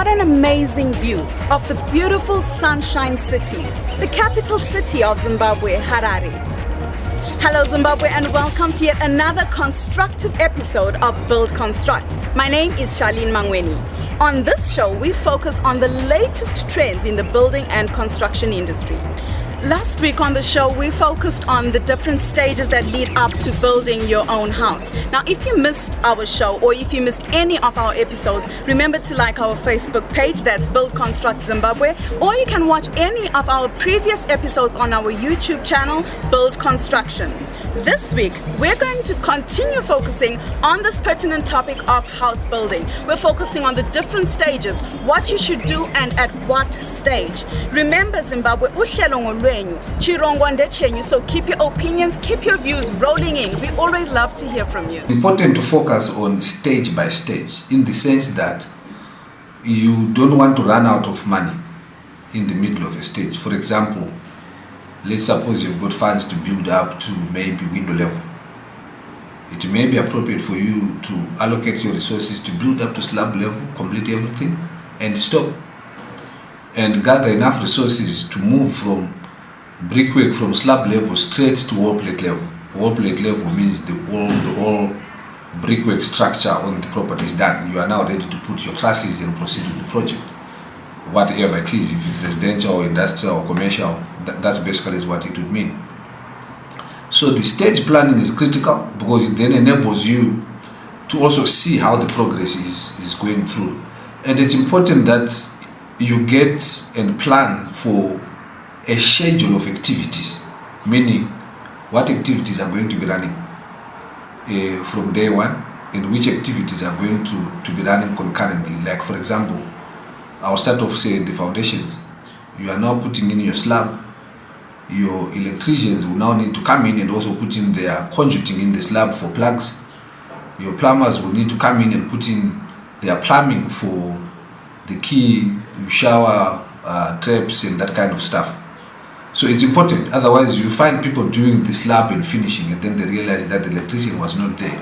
What an amazing view of the beautiful Sunshine City, the capital city of Zimbabwe, Harare. Hello Zimbabwe, and welcome to yet another constructive episode of Build Construct. My name is Charlene Mangweni. On this show, we focus on the latest trends in the building and construction industry. Last week on the show, we focused on the different stages that lead up to building your own house. Now, if you missed our show or if you missed any of our episodes, remember to like our Facebook page, that's Build Construct Zimbabwe, or you can watch any of our previous episodes on our YouTube channel, Build Construction. This week, we're going to continue focusing on this pertinent topic of house building. We're focusing on the different stages, what you should do and at what stage. Remember, Zimbabwe, uhlelo ngolwenyu, chirongo ndechenyu, so keep your opinions, keep your views rolling in. We always love to hear from you. It's important to focus on stage by stage, in the sense that you don't want to run out of money in the middle of a stage. For example, let's suppose you've got funds to build up to maybe window level. It may be appropriate for you to allocate your resources to build up to slab level, complete everything, and stop. And gather enough resources to move from brickwork from slab level straight to wall plate level. Wall plate level means the whole brickwork structure on the property is done. You are now ready to put your trusses and proceed with the project. Whatever it is, if it's residential or industrial or commercial, that's basically what it would mean. So the stage planning is critical because it then enables you to also see how the progress is going through. And it's important that you get and plan for a schedule of activities, meaning what activities are going to be running from day one and which activities are going to be running concurrently. Like, for example, I'll start off saying the foundations. You are now putting in your slab. Your electricians will now need to come in and also put in their conduiting in the slab for plugs. Your plumbers will need to come in and put in their plumbing for the key, shower, traps and that kind of stuff. So it's important. Otherwise, you find people doing the slab and finishing, and then they realize that the electrician was not there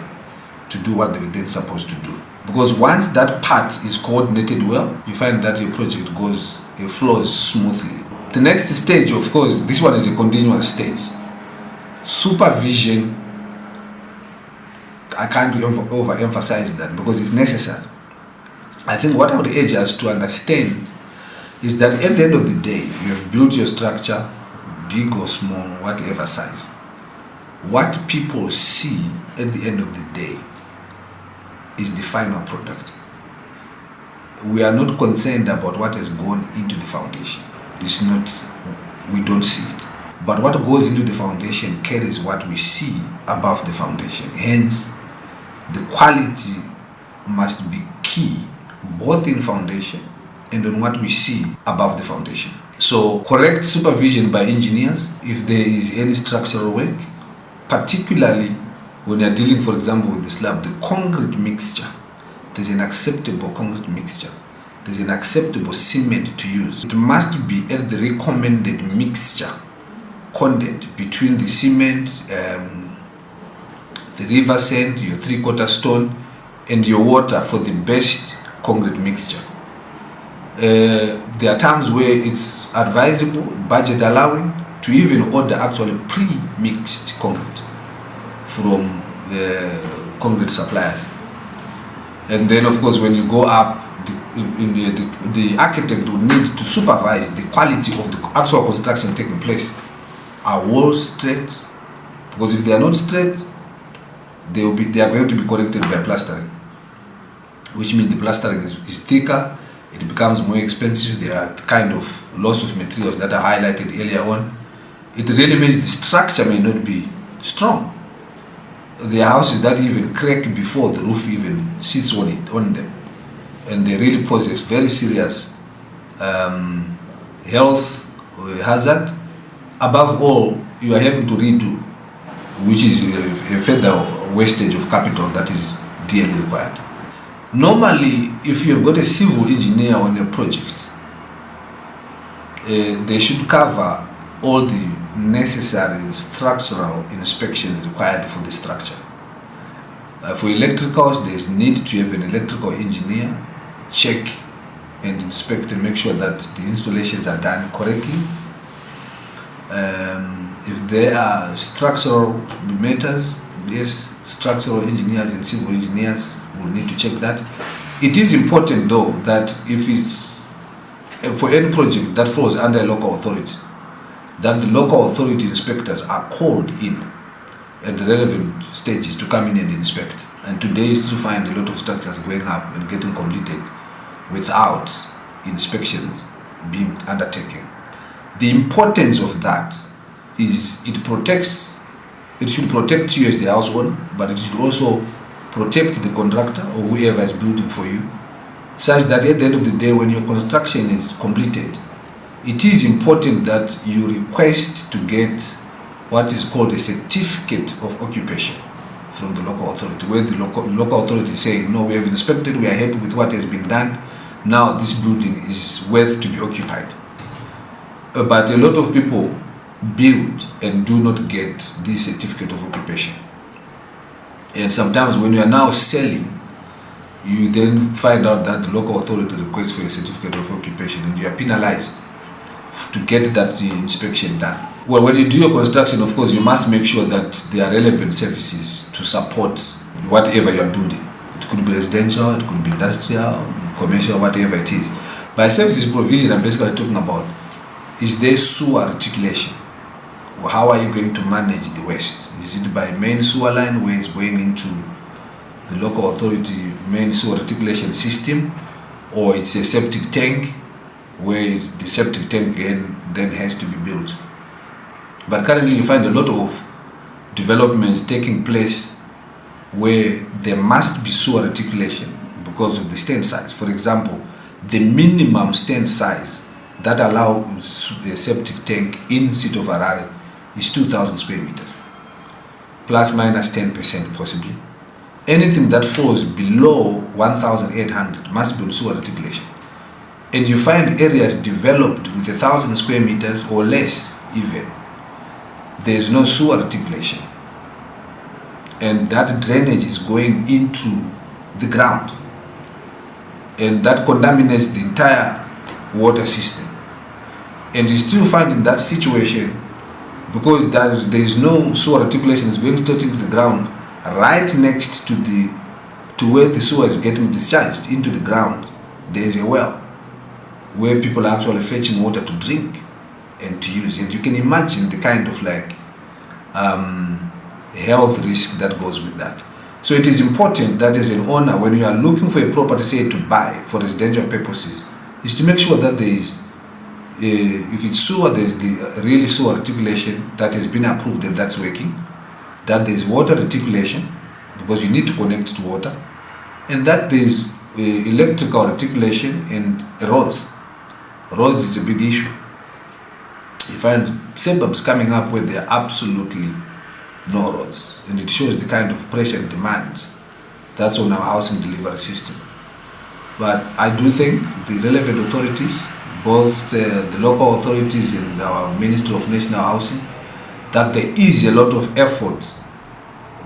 to do what they were then supposed to do. Because once that part is coordinated well, you find that your project flows smoothly. The next stage, of course, this one is a continuous stage. Supervision, I can't overemphasize that because it's necessary. I think what I would urge us to understand is that at the end of the day, you have built your structure, big or small, whatever size. What people see at the end of the day is the final product. We are not concerned about what has gone into the foundation. We don't see it. But what goes into the foundation carries what we see above the foundation. Hence, the quality must be key, both in foundation and on what we see above the foundation. So, correct supervision by engineers if there is any structural work, particularly when you're dealing, for example, with the slab, the concrete mixture. There's an acceptable concrete mixture. There's an acceptable cement to use. It must be at the recommended mixture content between the cement, the river sand, your 3/4 stone, and your water for the best concrete mixture. There are times where it's advisable, budget allowing, to even order actually pre-mixed concrete from concrete suppliers. And then, of course, when you go up, the architect would need to supervise the quality of the actual construction taking place. Are walls straight? Because if they are not straight, they are going to be corrected by plastering, which means the plastering is thicker, it becomes more expensive, there are kind of loss of materials that are highlighted earlier on. It really means the structure may not be strong. There are houses that even crack before the roof even sits on them. And they really pose a very serious health hazard. Above all, you are having to redo, which is a further wastage of capital that is dearly required. Normally, if you've got a civil engineer on a project, they should cover all the necessary structural inspections required for the structure. For electricals, there's need to have an electrical engineer check and inspect and make sure that the installations are done correctly. If there are structural matters, yes, structural engineers and civil engineers will need to check that. It is important though that if it's for any project that falls under a local authority, that the local authority inspectors are called in at the relevant stages to come in and inspect. And today you still find a lot of structures going up and getting completed without inspections being undertaken. The importance of that is it should protect you as the house owner, but it should also protect the contractor or whoever is building for you, such that at the end of the day, when your construction is completed, it is important that you request to get what is called a certificate of occupation from the local authority, where the local authority is saying, no, we have inspected, we are happy with what has been done, now this building is worth to be occupied. But a lot of people build and do not get this certificate of occupation. And sometimes when you are now selling, you then find out that the local authority requests for a certificate of occupation and you are penalized to get that inspection done. Well, when you do your construction, of course, you must make sure that there are relevant services to support whatever you are building. It could be residential, it could be industrial, commercial, whatever it is. By services provision, I'm basically talking about, is there sewer articulation? How are you going to manage the waste? Is it by main sewer line where it's going into the local authority main sewer articulation system, or it's a septic tank where the septic tank then has to be built? But currently you find a lot of developments taking place where there must be sewer articulation because of the stand size. For example, the minimum stand size that allows a septic tank in City of Harare is 2,000 square meters, plus minus 10% possibly. Anything that falls below 1,800 must be on sewer articulation. And you find areas developed with 1,000 square meters or less even, there is no sewer articulation. And that drainage is going into the ground. And that contaminates the entire water system. And you still find in that situation, because there is no sewer articulation, it's going straight into the ground, right next to where the sewer is getting discharged into the ground, there is a well where people are actually fetching water to drink and to use. And you can imagine the kind of health risk that goes with that. So it is important that as an owner, when you are looking for a property, say to buy for residential purposes, is to make sure that there is, if it's sewer, there's the really sewer articulation that has been approved and that's working, that there's water articulation because you need to connect to water, and that there's electrical articulation and roads. Roads is a big issue. You find suburbs coming up where there are absolutely no roads, and it shows the kind of pressure and demand that's on our housing delivery system. But I do think the relevant authorities, both the local authorities and our Ministry of National Housing, that there is a lot of effort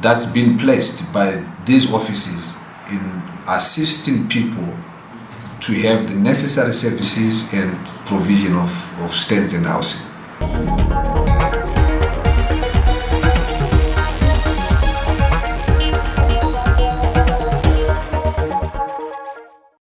that's been placed by these offices in assisting people to have the necessary services and provision of stands and housing.